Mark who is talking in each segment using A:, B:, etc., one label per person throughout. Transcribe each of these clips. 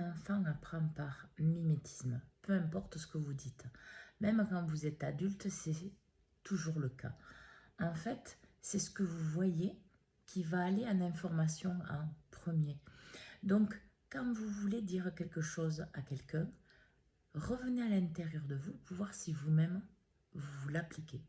A: enfant apprend par mimétisme, peu importe ce que vous dites. Même quand vous êtes adulte, c'est toujours le cas. En fait, c'est ce que vous voyez qui va aller en information en premier. Donc, quand vous voulez dire quelque chose à quelqu'un, revenez à l'intérieur de vous pour voir si vous-même, vous l'appliquez.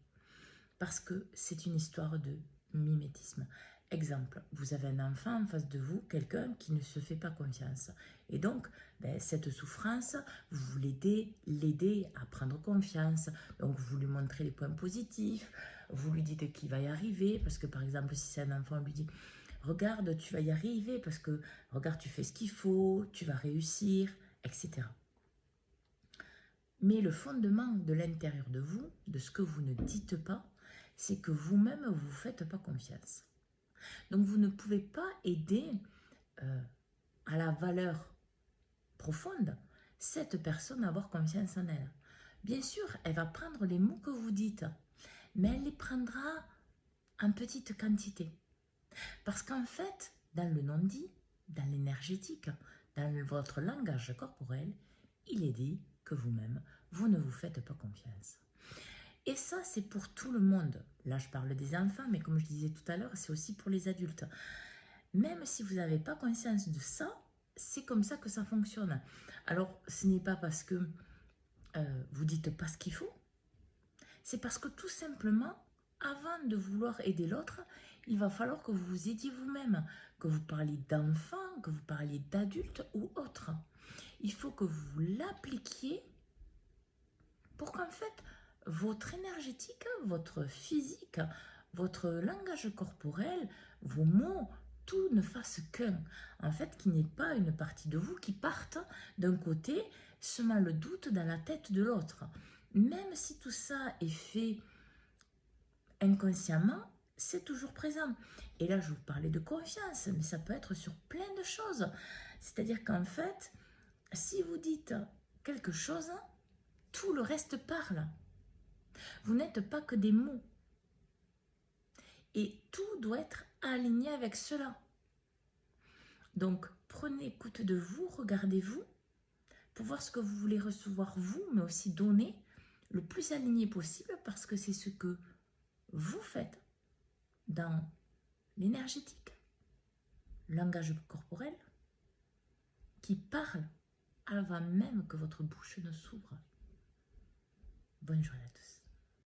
A: Parce que c'est une histoire de mimétisme. Exemple, vous avez un enfant en face de vous, quelqu'un qui ne se fait pas confiance. Et donc, cette souffrance, vous l'aider à prendre confiance. Donc, vous lui montrez les points positifs, vous lui dites qu'il va y arriver. Parce que, par exemple, si c'est un enfant, on lui dit « Regarde, tu vas y arriver parce que, regarde, tu fais ce qu'il faut, tu vas réussir, etc. » Mais le fondement de l'intérieur de vous, de ce que vous ne dites pas, c'est que vous-même, vous ne vous faites pas confiance. Donc, vous ne pouvez pas aider à la valeur profonde cette personne à avoir confiance en elle. Bien sûr, elle va prendre les mots que vous dites, mais elle les prendra en petite quantité. Parce qu'en fait, dans le non-dit, dans l'énergétique, dans votre langage corporel, il est dit que vous-même, vous ne vous faites pas confiance. Et ça, c'est pour tout le monde. Là, je parle des enfants, mais comme je disais tout à l'heure, c'est aussi pour les adultes. Même si vous n'avez pas conscience de ça, c'est comme ça que ça fonctionne. Alors, ce n'est pas parce que vous dites pas ce qu'il faut, c'est parce que tout simplement, avant de vouloir aider l'autre, il va falloir que vous vous aidiez vous-même, que vous parliez d'enfants, que vous parliez d'adultes ou autres. Il faut que vous l'appliquiez pour qu'en fait, votre énergétique, votre physique, votre langage corporel, vos mots, tout ne fasse qu'un. En fait, qu'il n'y ait pas une partie de vous qui parte d'un côté, semant le doute dans la tête de l'autre. Même si tout ça est fait inconsciemment, c'est toujours présent. Et là, je vous parlais de confiance, mais ça peut être sur plein de choses. C'est-à-dire qu'en fait, si vous dites quelque chose, tout le reste parle. Vous n'êtes pas que des mots. Et tout doit être aligné avec cela. Donc, prenez écoute de vous, regardez-vous, pour voir ce que vous voulez recevoir vous, mais aussi donner le plus aligné possible, parce que c'est ce que vous faites dans l'énergétique, le langage corporel, qui parle avant même que votre bouche ne s'ouvre. Bonne journée à tous.